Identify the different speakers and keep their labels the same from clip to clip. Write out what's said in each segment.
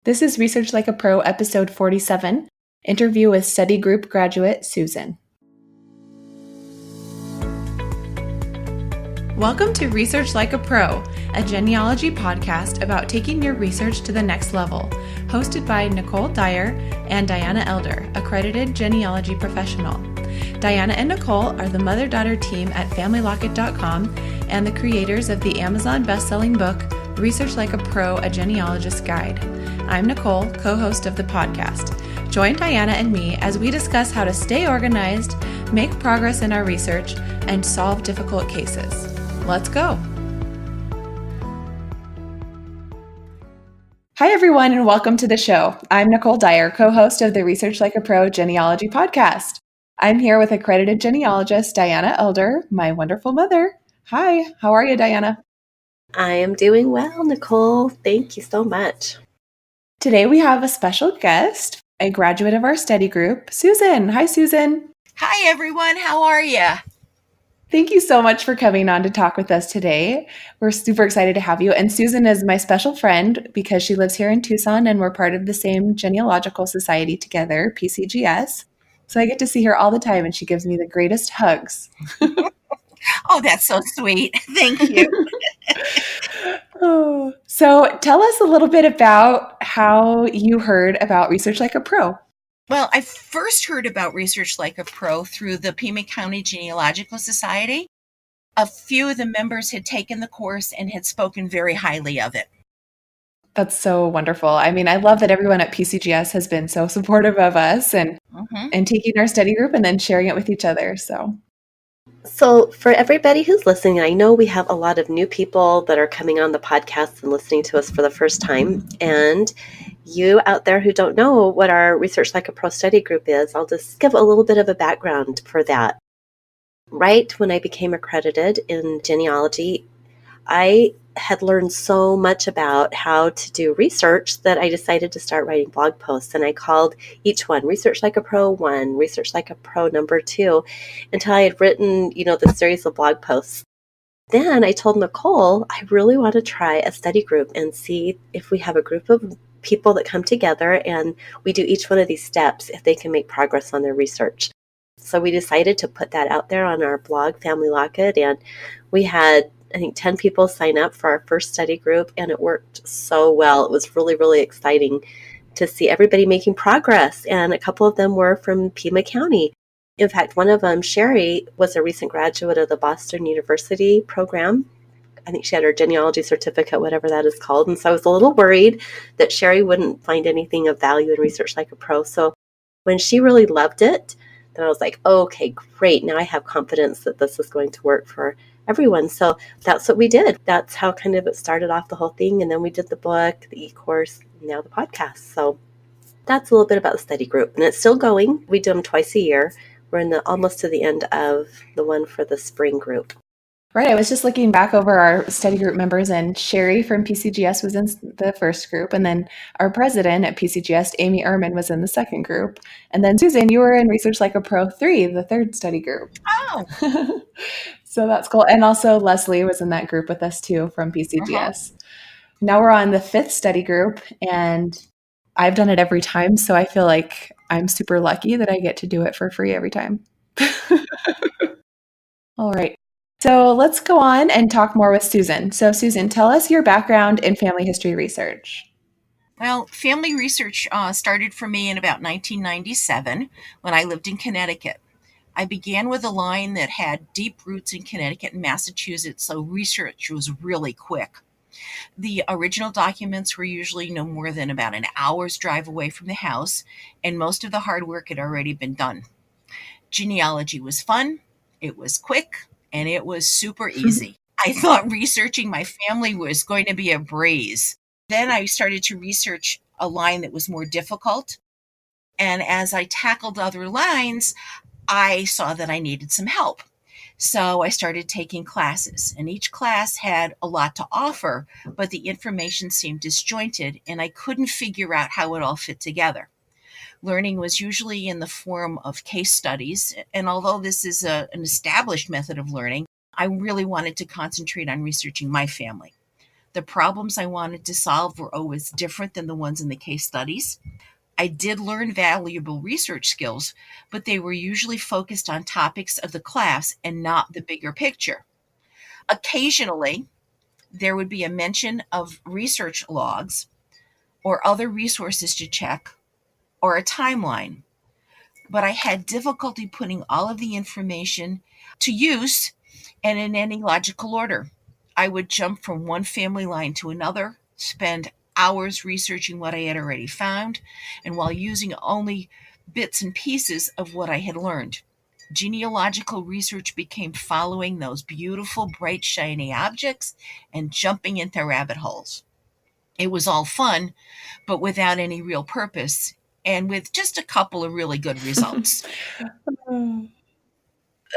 Speaker 1: This is Research Like a Pro, episode 47, interview with study group graduate Susan. Welcome to Research Like a Pro, a genealogy podcast about taking your research to the next level, hosted by Nicole Dyer and Diana Elder, accredited genealogy professional. Diana and Nicole are the mother-daughter team at FamilyLocket.com and the creators of the Amazon best-selling book, Research Like a Pro, a Genealogist Guide. I'm Nicole, co-host of the podcast. Join Diana and me as we discuss how to stay organized, make progress in our research, and solve difficult cases. Let's go. Hi, everyone, and welcome to the show. I'm Nicole Dyer, co-host of the Research Like a Pro Genealogy podcast. I'm here with accredited genealogist Diana Elder, my wonderful mother. Hi, how are you, Diana?
Speaker 2: I am doing well, Nicole. Thank you so much.
Speaker 1: Today we have a special guest, a graduate of our study group, Susan. Hi, Susan.
Speaker 3: Hi, everyone. How are you?
Speaker 1: Thank you so much for coming on to talk with us today. We're super excited to have you. And Susan is my special friend because she lives here in Tucson and we're part of the same genealogical society together, PCGS. So I get to see her all the time and she gives me the greatest hugs.
Speaker 3: Oh, that's so sweet. Thank you.
Speaker 1: So tell us a little bit about how you heard about Research Like a Pro.
Speaker 3: Well, I first heard about Research Like a Pro through the Pima County Genealogical Society. A few of the members had taken the course and had spoken very highly of it.
Speaker 1: That's so wonderful. I mean, I love that everyone at PCGS has been so supportive of us and taking our study group and then sharing it with each other.
Speaker 2: So for everybody who's listening, I know we have a lot of new people that are coming on the podcast and listening to us for the first time. And you out there who don't know what our Research Like a Pro study group is, I'll just give a little bit of a background for that. Right when I became accredited in genealogy, I had learned so much about how to do research that I decided to start writing blog posts. And I called each one Research Like a Pro 1, Research Like a Pro number 2, until I had written, the series of blog posts. Then I told Nicole, I really want to try a study group and see if we have a group of people that come together and we do each one of these steps if they can make progress on their research. So we decided to put that out there on our blog, Family Locket, and we had I think 10 people sign up for our first study group, and it worked so well. It was really, really exciting to see everybody making progress, and a couple of them were from Pima County. In fact, one of them, Sherry, was a recent graduate of the Boston University program. I think she had her genealogy certificate, whatever that is called, and so I was a little worried that Sherry wouldn't find anything of value in Research Like a Pro. So when she really loved it, then I was like, okay, great. Now I have confidence that this is going to work for everyone. So that's what we did. That's how kind of it started off the whole thing. And then we did the book, the e-course, and now the podcast. So that's a little bit about the study group. And it's still going. We do them twice a year. We're in almost to the end of the one for the spring group.
Speaker 1: Right. I was just looking back over our study group members, and Sherry from PCGS was in the first group. And then our president at PCGS, Amy Ehrman, was in the second group. And then Susan, you were in Research Like a Pro 3, the third study group.
Speaker 3: Oh.
Speaker 1: So that's cool. And also Leslie was in that group with us too from PCGS. Now we're on the fifth study group, and I've done it every time. So I feel like I'm super lucky that I get to do it for free every time. All right. So let's go on and talk more with Susan. So Susan, tell us your background in family history research.
Speaker 3: Well, family research started for me in about 1997 when I lived in Connecticut. I began with a line that had deep roots in Connecticut and Massachusetts, so research was really quick. The original documents were usually no more than about an hour's drive away from the house, and most of the hard work had already been done. Genealogy was fun, it was quick, and it was super easy. I thought researching my family was going to be a breeze. Then I started to research a line that was more difficult. And as I tackled other lines, I saw that I needed some help. So I started taking classes, and each class had a lot to offer, but the information seemed disjointed, and I couldn't figure out how it all fit together. Learning was usually in the form of case studies, and although this is an established method of learning, I really wanted to concentrate on researching my family. The problems I wanted to solve were always different than the ones in the case studies. I did learn valuable research skills, but they were usually focused on topics of the class and not the bigger picture. Occasionally, there would be a mention of research logs or other resources to check or a timeline, but I had difficulty putting all of the information to use and in any logical order. I would jump from one family line to another, spend hours researching what I had already found, and while using only bits and pieces of what I had learned. Genealogical research became following those beautiful, bright, shiny objects and jumping into rabbit holes. It was all fun, but without any real purpose, and with just a couple of really good results.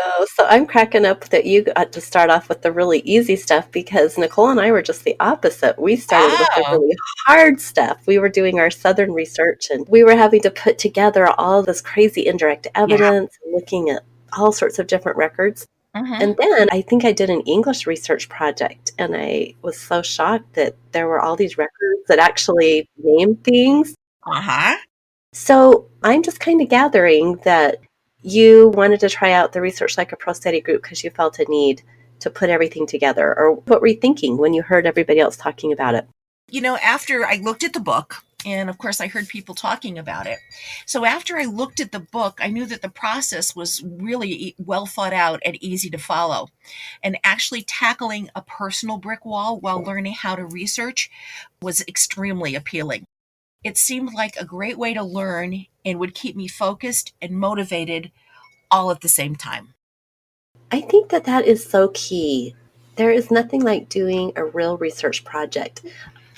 Speaker 2: Oh, so I'm cracking up that you got to start off with the really easy stuff because Nicole and I were just the opposite. We started with the
Speaker 3: Oh,
Speaker 2: really hard stuff. We were doing our Southern research and we were having to put together all this crazy indirect
Speaker 3: yeah.
Speaker 2: evidence, looking at all sorts of different records.
Speaker 3: Hmm.
Speaker 2: And then I think I did an English research project and I was so shocked that there were all these records that actually named things.
Speaker 3: Uh-huh.
Speaker 2: So I'm just kind of gathering that you wanted to try out the Research Like a Pro study group because you felt a need to put everything together. Or what were you thinking when you heard everybody else talking about it?
Speaker 3: After I looked at the book, and of course I heard people talking about it. So after I looked at the book, I knew that the process was really well thought out and easy to follow. And actually tackling a personal brick wall while learning how to research was extremely appealing. It seemed like a great way to learn and would keep me focused and motivated all at the same time.
Speaker 2: I think that that is so key. There is nothing like doing a real research project,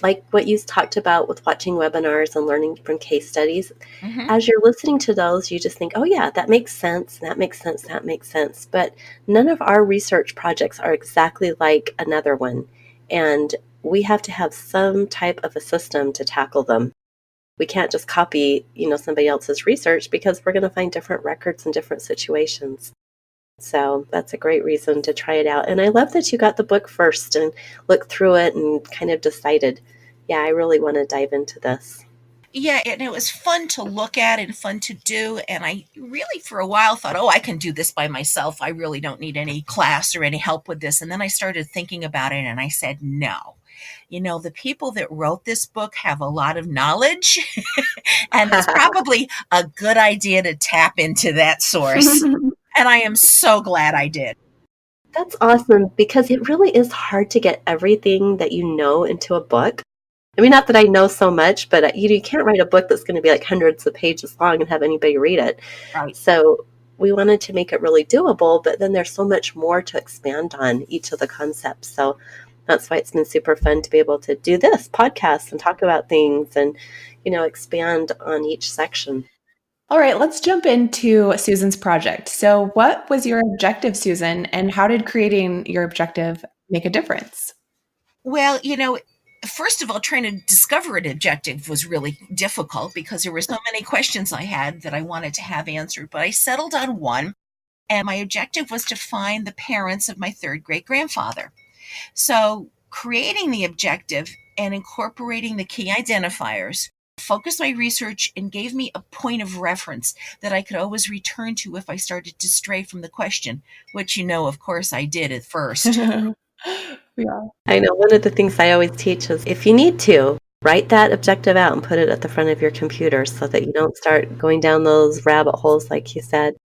Speaker 2: like what you talked about with watching webinars and learning from case studies.
Speaker 3: Hmm.
Speaker 2: As you're listening to those, you just think, oh, yeah, that makes sense. That makes sense. That makes sense. But none of our research projects are exactly like another one. And we have to have some type of a system to tackle them. We can't just copy, somebody else's research because we're going to find different records in different situations. So that's a great reason to try it out. And I love that you got the book first and looked through it and kind of decided, yeah, I really want to dive into this.
Speaker 3: Yeah, and it was fun to look at and fun to do. And I really, for a while, thought, oh, I can do this by myself. I really don't need any class or any help with this. And then I started thinking about it and I said, no. The people that wrote this book have a lot of knowledge, and it's probably a good idea to tap into that source. And I am so glad I did.
Speaker 2: That's awesome because it really is hard to get everything that you know into a book. I mean, not that I know so much, but you can't write a book that's going to be like hundreds of pages long and have anybody read it.
Speaker 3: Right.
Speaker 2: So we wanted to make it really doable, but then there's so much more to expand on each of the concepts. So that's why it's been super fun to be able to do this podcast and talk about things and, expand on each section.
Speaker 1: All right, let's jump into Susan's project. So, what was your objective, Susan, and how did creating your objective make a difference?
Speaker 3: Well, first of all, trying to discover an objective was really difficult because there were so many questions I had that I wanted to have answered. But I settled on one, and my objective was to find the parents of my third great grandfather. So, creating the objective and incorporating the key identifiers focused my research and gave me a point of reference that I could always return to if I started to stray from the question, which, of course, I did at first.
Speaker 1: Yeah.
Speaker 2: I know one of the things I always teach is if you need to, write that objective out and put it at the front of your computer so that you don't start going down those rabbit holes, like you said.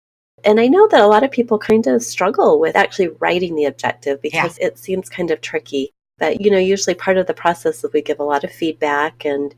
Speaker 2: And I know that a lot of people kind of struggle with actually writing the objective because it seems kind of tricky. But, usually part of the process is we give a lot of feedback and,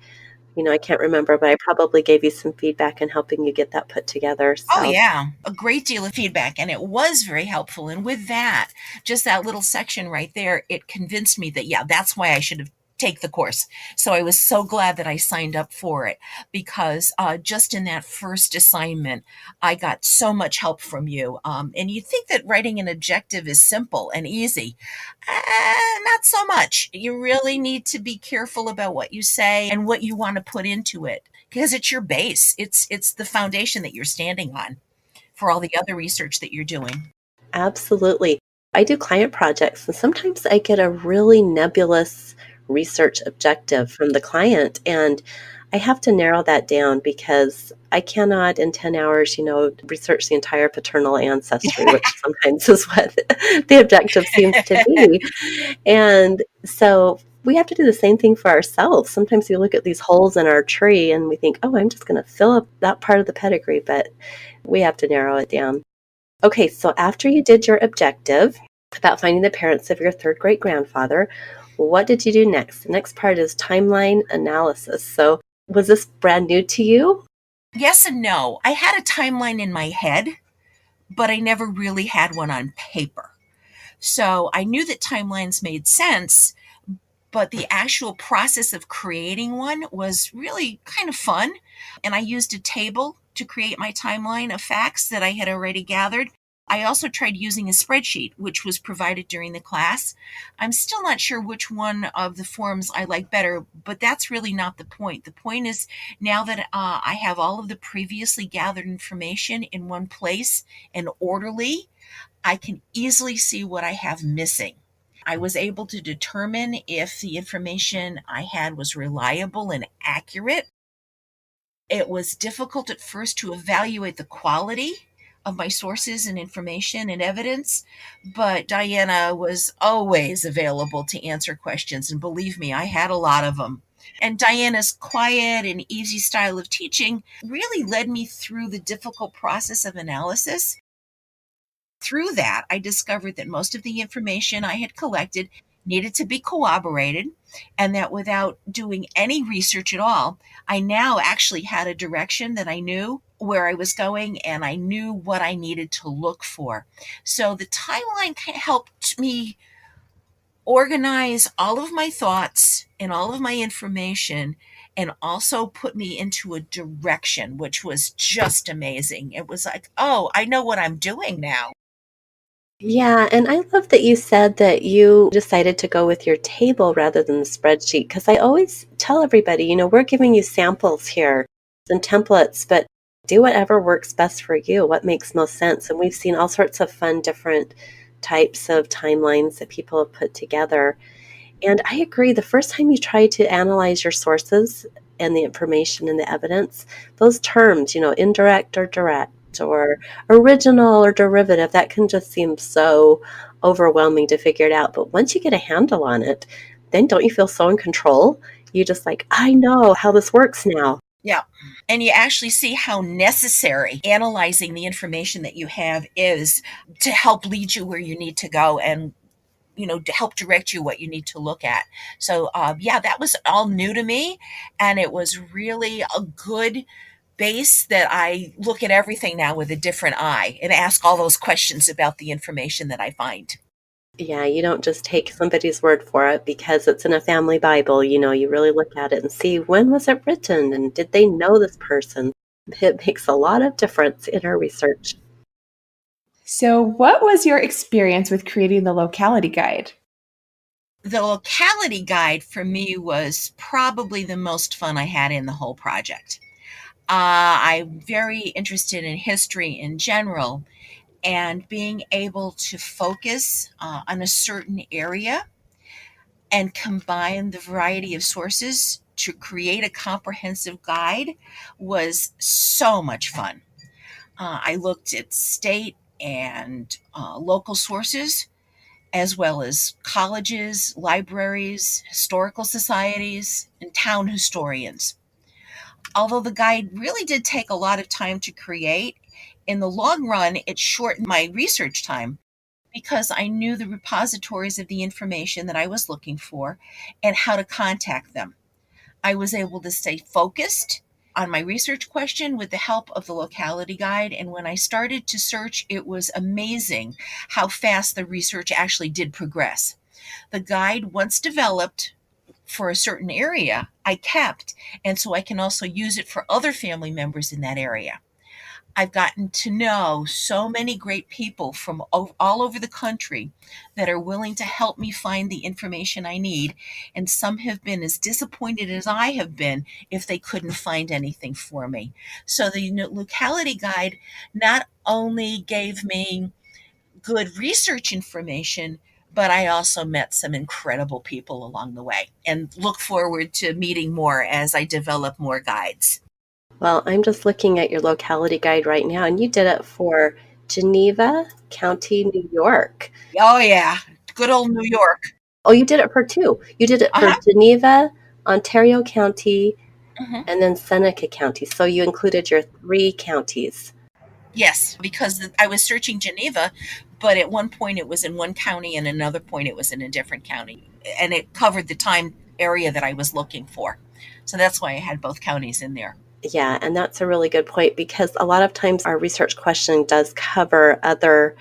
Speaker 2: I can't remember, but I probably gave you some feedback in helping you get that put together. So.
Speaker 3: Oh, yeah, a great deal of feedback, and it was very helpful. And with that, just that little section right there, it convinced me that, yeah, that's why I should have take the course. So I was so glad that I signed up for it because just in that first assignment, I got so much help from you. And you think that writing an objective is simple and easy. Not so much. You really need to be careful about what you say and what you want to put into it because it's your base. It's the foundation that you're standing on for all the other research that you're doing.
Speaker 2: Absolutely. I do client projects, and sometimes I get a really nebulous research objective from the client. And I have to narrow that down because I cannot in 10 hours, research the entire paternal ancestry, which sometimes is what the objective seems to be. And so we have to do the same thing for ourselves. Sometimes we look at these holes in our tree and we think, oh, I'm just going to fill up that part of the pedigree, but we have to narrow it down. Okay, so after you did your objective about finding the parents of your third great grandfather, what did you do next? The next part is timeline analysis. So was this brand new to you?
Speaker 3: Yes and no. I had a timeline in my head, but I never really had one on paper. So I knew that timelines made sense, but the actual process of creating one was really kind of fun. And I used a table to create my timeline of facts that I had already gathered. I also tried using a spreadsheet, which was provided during the class. I'm still not sure which one of the forms I like better, but that's really not the point. The point is now that I have all of the previously gathered information in one place and orderly, I can easily see what I have missing. I was able to determine if the information I had was reliable and accurate. It was difficult at first to evaluate the quality of my sources and information and evidence, but Diana was always available to answer questions. And believe me, I had a lot of them. And Diana's quiet and easy style of teaching really led me through the difficult process of analysis. Through that, I discovered that most of the information I had collected needed to be corroborated, and that without doing any research at all, I now actually had a direction that I knew where I was going and I knew what I needed to look for. So the timeline helped me organize all of my thoughts and all of my information and also put me into a direction, which was just amazing. It was like, oh, I know what I'm doing now.
Speaker 2: Yeah, and I love that you said that you decided to go with your table rather than the spreadsheet, because I always tell everybody, we're giving you samples here and templates, but do whatever works best for you, what makes most sense. And we've seen all sorts of fun, different types of timelines that people have put together. And I agree, the first time you try to analyze your sources and the information and the evidence, those terms, indirect or direct or original or derivative, that can just seem so overwhelming to figure it out. But once you get a handle on it, then don't you feel so in control? You just like, I know how this works now.
Speaker 3: Yeah. And you actually see how necessary analyzing the information that you have is to help lead you where you need to go and to help direct you what you need to look at. So, yeah, that was all new to me. And it was really a good base that I look at everything now with a different eye and ask all those questions about the information that I find.
Speaker 2: Yeah, you don't just take somebody's word for it because it's in a family Bible. You really look at it and see, when was it written and did they know this person? It makes a lot of difference in our research.
Speaker 1: So, what was your experience with creating the locality guide?
Speaker 3: The locality guide for me was probably the most fun I had in the whole project. I'm very interested in history in general, and being able to focus on a certain area and combine the variety of sources to create a comprehensive guide was so much fun. I looked at state and local sources, as well as colleges, libraries, historical societies, and town historians. Although the guide really did take a lot of time to create, in the long run, it shortened my research time because I knew the repositories of the information that I was looking for and how to contact them. I was able to stay focused on my research question with the help of the locality guide. And when I started to search, it was amazing how fast the research actually did progress. The guide, once developed for a certain area, I kept, and so I can also use it for other family members in that area. I've gotten to know so many great people from all over the country that are willing to help me find the information I need. And some have been as disappointed as I have been if they couldn't find anything for me. So the locality guide not only gave me good research information, but I also met some incredible people along the way and look forward to meeting more as I develop more guides.
Speaker 2: Well, I'm just looking at your locality guide right now, and you did it for Geneva County, New York.
Speaker 3: Oh, yeah. Good old New York.
Speaker 2: Oh, you did it for two. You did it for
Speaker 3: Uh-huh.
Speaker 2: Geneva, Ontario County,
Speaker 3: Mhm.
Speaker 2: and then Seneca County. So you included your three counties.
Speaker 3: Yes, because I was searching Geneva, but at one point it was in one county and another point it was in a different county. And it covered the time area that I was looking for. So that's why I had both counties in there.
Speaker 2: Yeah, and that's a really good point because a lot of times our research question does cover other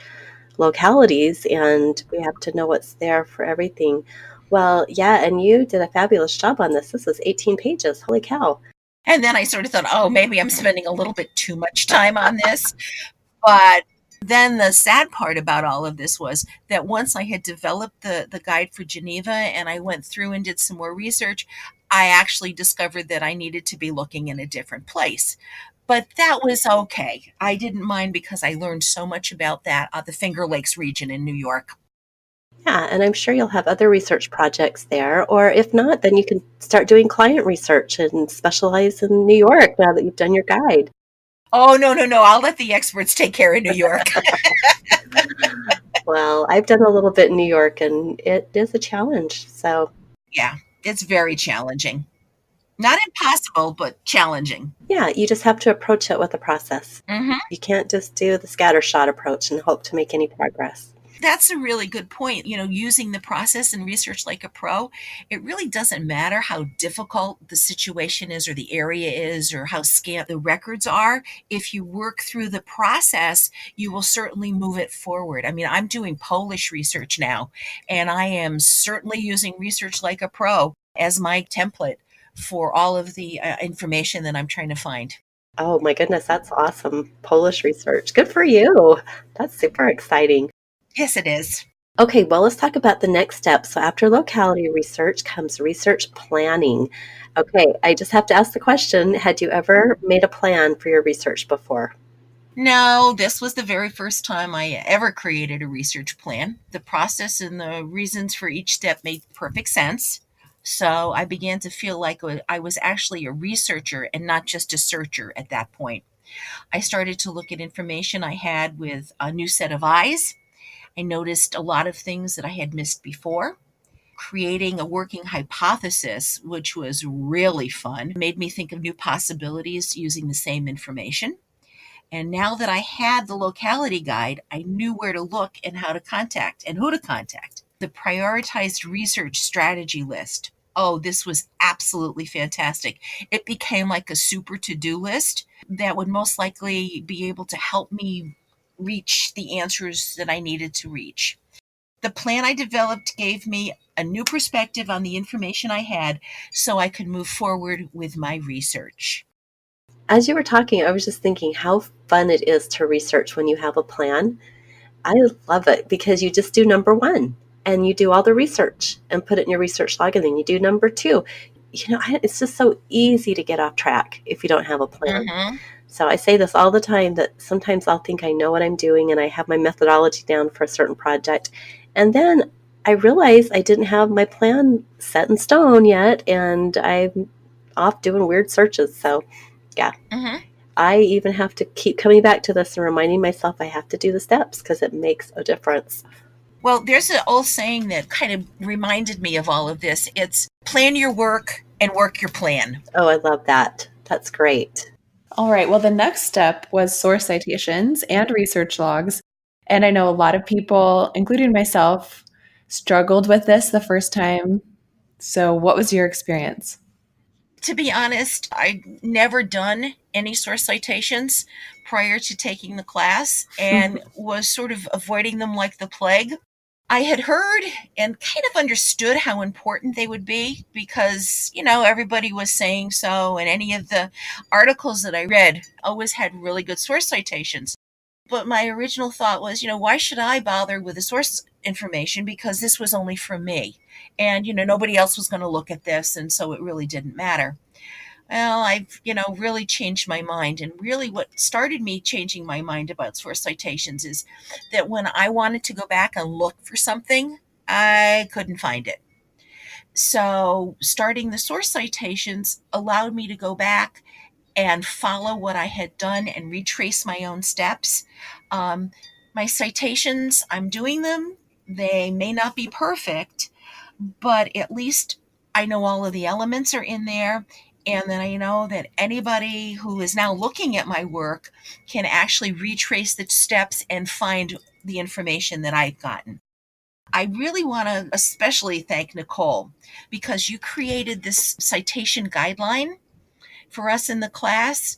Speaker 2: localities and we have to know what's there for everything. Well, yeah, and you did a fabulous job on this. This is 18 pages. Holy cow.
Speaker 3: And then I sort of thought, oh, maybe I'm spending a little bit too much time on this. But then the sad part about all of this was that once I had developed the guide for Geneva and I went through and did some more research, I actually discovered that I needed to be looking in a different place. But that was okay. I didn't mind because I learned so much about that, the Finger Lakes region in New York.
Speaker 2: Yeah, and I'm sure you'll have other research projects there. Or if not, then you can start doing client research and specialize in New York now that you've done your guide.
Speaker 3: Oh, no, no, no. I'll let the experts take care of New York.
Speaker 2: Well, I've done a little bit in New York and it is a challenge. So,
Speaker 3: Yeah, it's very challenging. Not impossible, but challenging.
Speaker 2: yeah, you just have to approach it with a process.
Speaker 3: Hmm.
Speaker 2: You can't just do the scattershot approach and hope to make any progress.
Speaker 3: That's a really good point. Using the process and research like a pro, it really doesn't matter how difficult the situation is or the area is or how scant the records are. If you work through the process, you will certainly move it forward. I mean, I'm doing Polish research now, and I am certainly using research like a pro as my template for all of the information that I'm trying to find.
Speaker 2: Oh my goodness, that's awesome. Polish research. Good for you. That's super exciting.
Speaker 3: Yes, it is.
Speaker 2: Okay, well, let's talk about the next step. So, after locality research comes research planning. Okay, I just have to ask the question, had you ever made a plan for your research before?
Speaker 3: No, this was the very first time I ever created a research plan. The process and the reasons for each step made perfect sense. So I began to feel like I was actually a researcher and not just a searcher at that point. I started to look at information I had with a new set of eyes. I noticed a lot of things that I had missed before. Creating a working hypothesis, which was really fun, made me think of new possibilities using the same information. And now that I had the locality guide, I knew where to look and how to contact and who to contact. The prioritized research strategy list. Oh, this was absolutely fantastic. It became like a super to do list that would most likely be able to help me reach the answers that I needed to reach. The plan I developed gave me a new perspective on the information I had so I could move forward with my research.
Speaker 2: As you were talking, I was just thinking how fun it is to research when you have a plan. I love it because you just do number one and you do all the research and put it in your research log, and then you do number two. It's just so easy to get off track if you don't have a plan.
Speaker 3: Mm-hmm.
Speaker 2: So I say this all the time that sometimes I'll think I know what I'm doing and I have my methodology down for a certain project. And then I realize I didn't have my plan set in stone yet and I'm off doing weird searches. So yeah,
Speaker 3: Mm-hmm.
Speaker 2: I even have to keep coming back to this and reminding myself I have to do the steps because it makes a difference.
Speaker 3: Well, there's an old saying that kind of reminded me of all of this. It's plan your work and work your plan.
Speaker 2: Oh, I love that. That's great.
Speaker 1: All right. Well, the next step was source citations and research logs. And I know a lot of people, including myself, struggled with this the first time. So, what was your experience?
Speaker 3: To be honest, I'd never done any source citations prior to taking the class and was sort of avoiding them like the plague. I had heard and kind of understood how important they would be because, everybody was saying so, and any of the articles that I read always had really good source citations. But my original thought was, why should I bother with the source information because this was only for me? And, nobody else was going to look at this, and so it really didn't matter. Well, I've, really changed my mind. And really what started me changing my mind about source citations is that when I wanted to go back and look for something, I couldn't find it. So starting the source citations allowed me to go back and follow what I had done and retrace my own steps. Um, my citations, I'm doing them. They may not be perfect, but at least I know all of the elements are in there. And then I know that anybody who is now looking at my work can actually retrace the steps and find the information that I've gotten. I really want to especially thank Nicole because you created this citation guideline for us in the class.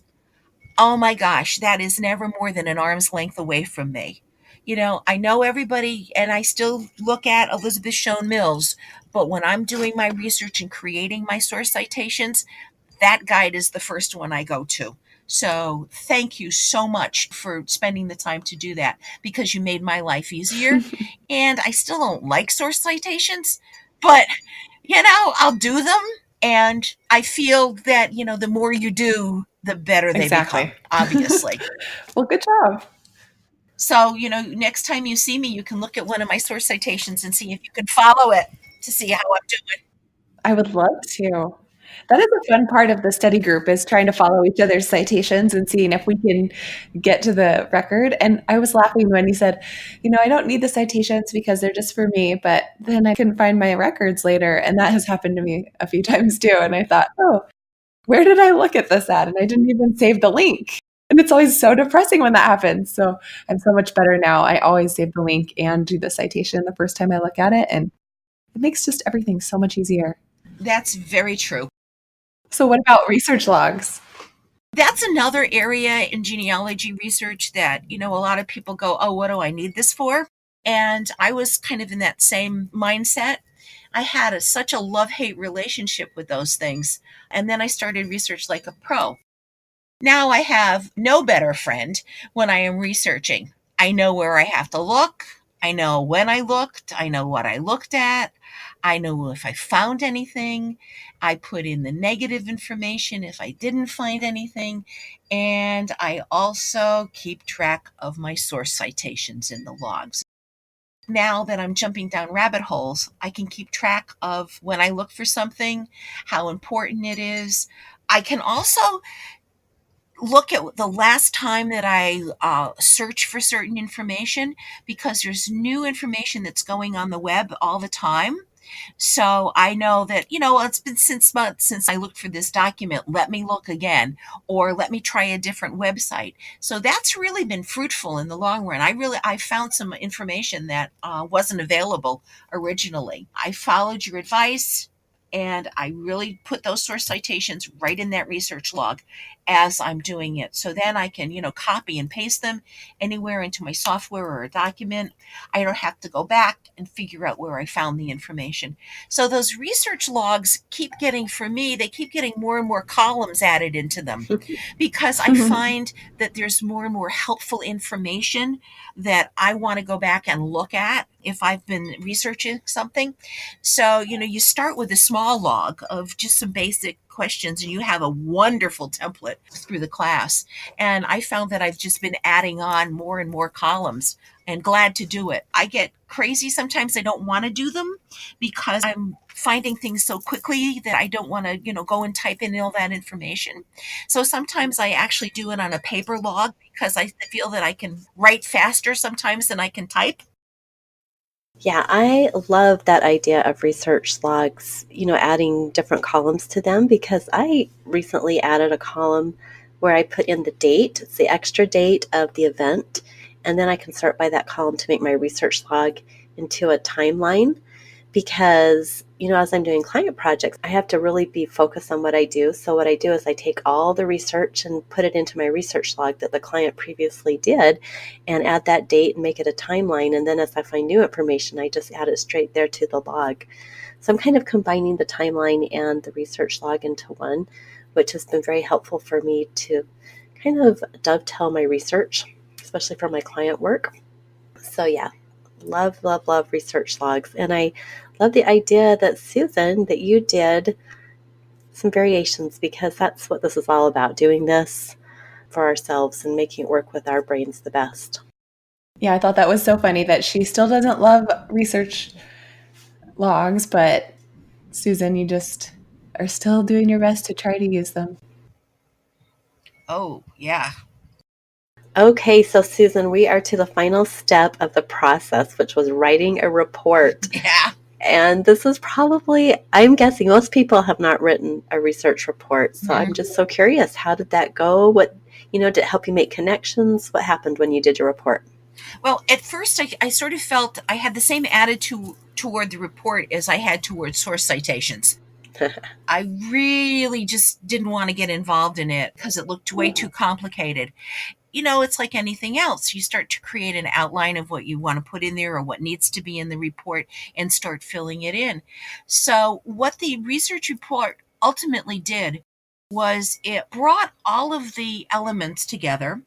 Speaker 3: Oh my gosh, that is never more than an arm's length away from me. I know everybody, and I still look at Elizabeth Shown Mills, but when I'm doing my research and creating my source citations, that guide is the first one I go to. So thank you so much for spending the time to do that because you made my life easier. And I still don't like source citations, but I'll do them. And I feel that, the more you do, the better they
Speaker 1: Exactly.
Speaker 3: become, obviously.
Speaker 1: Well, good job.
Speaker 3: So, next time you see me, you can look at one of my source citations and see if you can follow it to see how I'm doing.
Speaker 1: I would love to. That is a fun part of the study group is trying to follow each other's citations and seeing if we can get to the record. And I was laughing when you said, I don't need the citations because they're just for me, but then I can find my records later. And that has happened to me a few times too. And I thought, oh, where did I look at this at? And I didn't even save the link. And it's always so depressing when that happens. So I'm so much better now. I always save the link and do the citation the first time I look at it. And it makes just everything so much easier.
Speaker 3: That's very true.
Speaker 1: So what about research logs?
Speaker 3: That's another area in genealogy research that, a lot of people go, oh, what do I need this for? And I was kind of in that same mindset. I had such a love-hate relationship with those things. And then I started Research Like a Pro. Now I have no better friend when I am researching. I know where I have to look. I know when I looked. I know what I looked at. I know if I found anything. I put in the negative information if I didn't find anything. And I also keep track of my source citations in the logs. Now that I'm jumping down rabbit holes, I can keep track of when I look for something, how important it is. I can also look at the last time that I search for certain information because there's new information that's going on the web all the time. So I know that, it's been 6 months since I looked for this document. Let me look again, or let me try a different website. So that's really been fruitful in the long run. I found some information that wasn't available originally. I followed your advice and I really put those source citations right in that research log as I'm doing it. So then I can, copy and paste them anywhere into my software or a document. I don't have to go back and figure out where I found the information. So those research logs they keep getting more and more columns added into them because I find that there's more and more helpful information that I want to go back and look at if I've been researching something. So, you start with a small log of just some basic questions and you have a wonderful template through the class. And I found that I've just been adding on more and more columns and glad to do it. I get crazy sometimes. I don't want to do them because I'm finding things so quickly that I don't want to, go and type in all that information. So sometimes I actually do it on a paper log because I feel that I can write faster sometimes than I can type.
Speaker 2: Yeah, I love that idea of research logs, adding different columns to them because I recently added a column where I put in the date, it's the extra date of the event, and then I can sort by that column to make my research log into a timeline because, as I'm doing client projects, I have to really be focused on what I do. So what I do is I take all the research and put it into my research log that the client previously did and add that date and make it a timeline. And then as I find new information, I just add it straight there to the log. So I'm kind of combining the timeline and the research log into one, which has been very helpful for me to kind of dovetail my research, especially for my client work. So yeah, love, love, love research logs. And I love the idea that Susan, that you did some variations because that's what this is all about, doing this for ourselves and making it work with our brains the best.
Speaker 1: Yeah, I thought that was so funny that she still doesn't love research logs, but Susan, you just are still doing your best to try to use them.
Speaker 3: Oh, yeah.
Speaker 2: Okay, so Susan, we are to the final step of the process, which was writing a report.
Speaker 3: Yeah.
Speaker 2: And this is probably, I'm guessing most people have not written a research report. So I'm just so curious, how did that go? What, did it help you make connections? What happened when you did your report?
Speaker 3: Well, at first, I sort of felt I had the same attitude toward the report as I had toward source citations. I really just didn't want to get involved in it because it looked way too complicated. It's like anything else. You start to create an outline of what you want to put in there or what needs to be in the report and start filling it in. So, what the research report ultimately did was it brought all of the elements together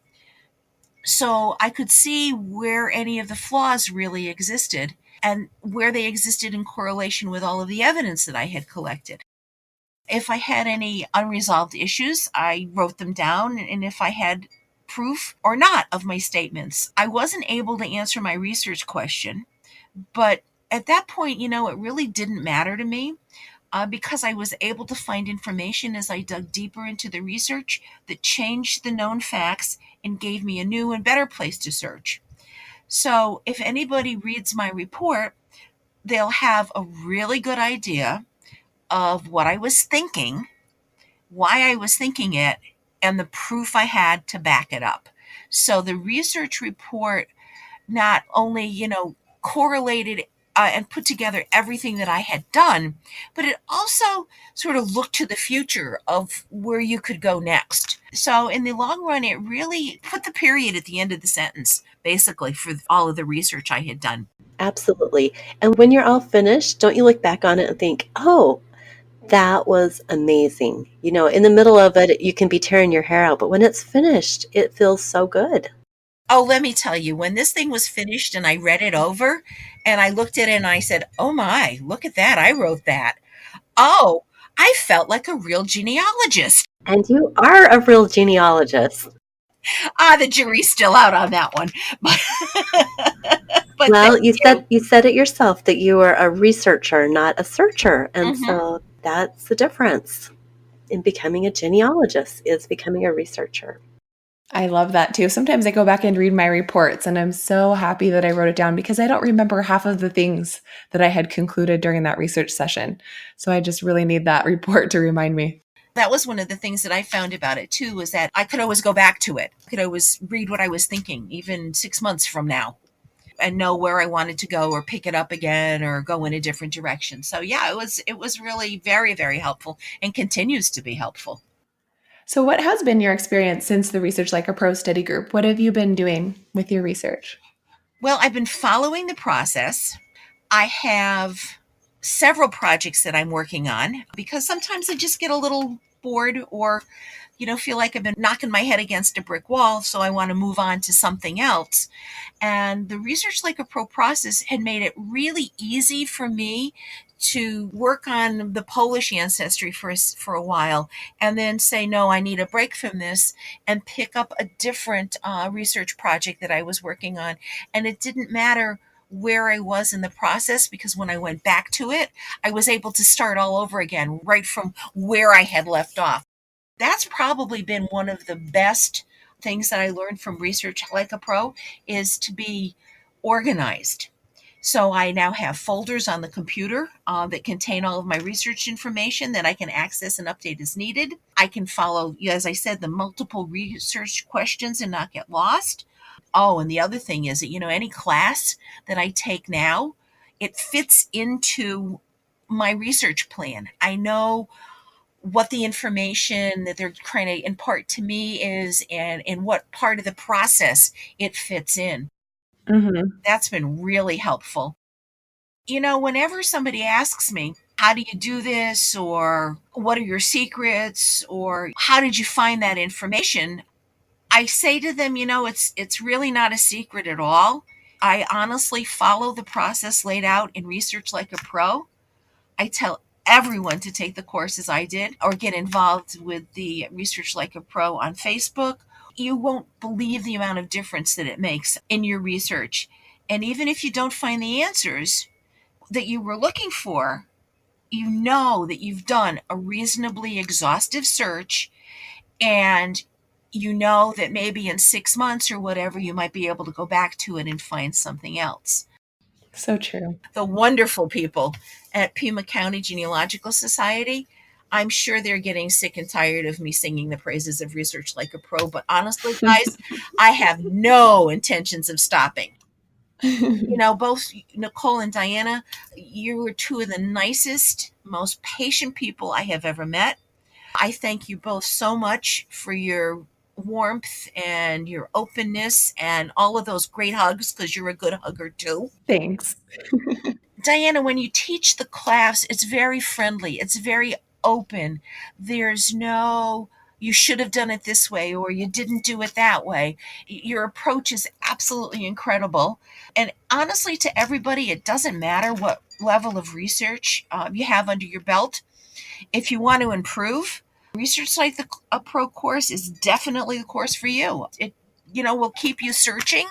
Speaker 3: so I could see where any of the flaws really existed and where they existed in correlation with all of the evidence that I had collected. If I had any unresolved issues, I wrote them down, and if I had proof or not of my statements, I wasn't able to answer my research question. But at that point, it really didn't matter to me because I was able to find information as I dug deeper into the research that changed the known facts and gave me a new and better place to search. So if anybody reads my report, they'll have a really good idea of what I was thinking, why I was thinking it, and the proof I had to back it up. So the research report not only, correlated and put together everything that I had done, but it also sort of looked to the future of where you could go next. So in the long run, it really put the period at the end of the sentence, basically, for all of the research I had done.
Speaker 2: Absolutely. And when you're all finished, don't you look back on it and think, oh, that was amazing. In the middle of it, you can be tearing your hair out, but when it's finished, it feels so good.
Speaker 3: Oh, let me tell you, when this thing was finished and I read it over and I looked at it and I said, oh my, look at that. I wrote that. Oh, I felt like a real genealogist.
Speaker 2: And you are a real genealogist.
Speaker 3: The jury's still out on that one. But
Speaker 2: Well,
Speaker 3: thank
Speaker 2: you
Speaker 3: you.
Speaker 2: said it yourself that you were a researcher, not a searcher. And so that's the difference in becoming a genealogist, is becoming a researcher.
Speaker 1: I love that too. Sometimes I go back and read my reports and I'm so happy that I wrote it down because I don't remember half of the things that I had concluded during that research session. So I just really need that report to remind me.
Speaker 3: That was one of the things that I found about it too, was that I could always go back to it. I could always read what I was thinking, even 6 months from now, and know where I wanted to go or pick it up again or go in a different direction. So yeah, it was really very, very helpful and continues to be helpful.
Speaker 1: So, what has been your experience since the Research Like a Pro study group? What have you been doing with your research?
Speaker 3: Well, I've been following the process. I have several projects that I'm working on because sometimes I just get a little bored or feel like I've been knocking my head against a brick wall, so I want to move on to something else. And the Research Like a Pro process had made it really easy for me to work on the Polish ancestry for a while and then say, no, I need a break from this and pick up a different research project that I was working on. And it didn't matter where I was in the process because when I went back to it, I was able to start all over again, right from where I had left off. That's probably been one of the best things that I learned from Research Like a Pro is to be organized. So I now have folders on the computer that contain all of my research information that I can access and update as needed. I can follow, as I said, the multiple research questions and not get lost. Oh, and the other thing is that, any class that I take now, it fits into my research plan. I know what the information that they're trying to impart to me is and in what part of the process it fits in.
Speaker 1: Mm-hmm.
Speaker 3: That's been really helpful. Whenever somebody asks me, how do you do this? Or what are your secrets? Or how did you find that information? I say to them, it's really not a secret at all. I honestly follow the process laid out in Research Like a Pro. I tell everyone to take the courses I did or get involved with the Research Like a Pro on Facebook. You won't believe the amount of difference that it makes in your research. And even if you don't find the answers, that you were looking for, you know that you've done a reasonably exhaustive search, and you know that maybe in 6 months or whatever, you might be able to go back to it and find something else.
Speaker 1: So true.
Speaker 3: The wonderful people at Pima County Genealogical Society, I'm sure they're getting sick and tired of me singing the praises of Research Like a Pro, but honestly, guys, I have no intentions of stopping. Both Nicole and Diana, you were two of the nicest, most patient people I have ever met. I thank you both so much for your warmth and your openness and all of those great hugs, because you're a good hugger too.
Speaker 1: Thanks.
Speaker 3: Diana, when you teach the class, it's very friendly. It's very open. There's no, you should have done it this way or you didn't do it that way. Your approach is absolutely incredible. And honestly, to everybody, it doesn't matter what level of research you have under your belt. If you want to improve, Research Like a Pro course is definitely the course for you. It will keep you searching.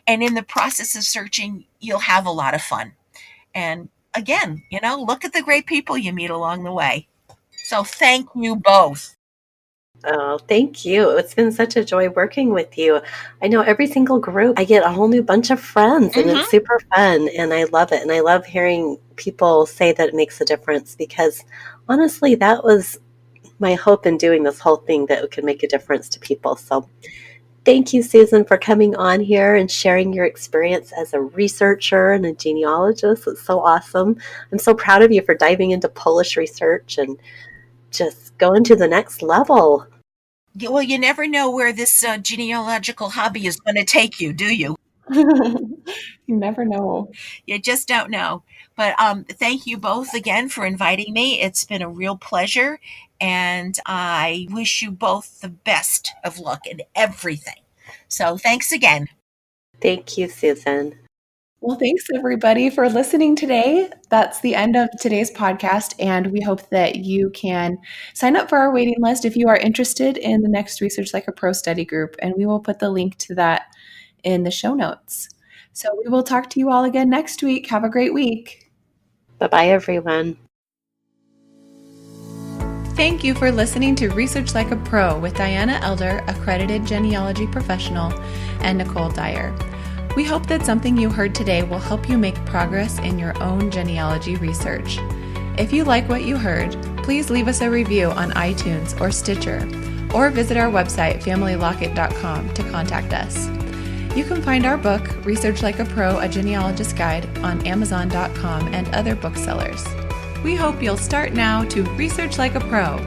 Speaker 3: And in the process of searching, you'll have a lot of fun. And again, look at the great people you meet along the way. So thank you both.
Speaker 2: Oh, thank you. It's been such a joy working with you. I know every single group, I get a whole new bunch of friends, and it's super fun, and I love it. And I love hearing people say that it makes a difference, because honestly, that was my hope in doing this whole thing, that it could make a difference to people. So thank you, Susan, for coming on here and sharing your experience as a researcher and a genealogist. It's so awesome. I'm so proud of you for diving into Polish research and just going to the next level.
Speaker 3: Well, you never know where this genealogical hobby is going to take you, do you?
Speaker 1: You never know.
Speaker 3: You just don't know. But thank you both again for inviting me. It's been a real pleasure. And I wish you both the best of luck in everything. So thanks again.
Speaker 2: Thank you, Susan.
Speaker 1: Well, thanks everybody for listening today. That's the end of today's podcast, and we hope that you can sign up for our waiting list if you are interested in the next Research Like a Pro study group, and we will put the link to that in the show notes. So we will talk to you all again next week. Have a great week.
Speaker 2: Bye-bye, everyone.
Speaker 1: Thank you for listening to Research Like a Pro with Diana Elder, accredited genealogy professional, and Nicole Dyer. We hope that something you heard today will help you make progress in your own genealogy research. If you like what you heard, please leave us a review on iTunes or Stitcher, or visit our website, familylocket.com, to contact us. You can find our book, Research Like a Pro, A Genealogist Guide, on Amazon.com and other booksellers. We hope you'll start now to research like a pro.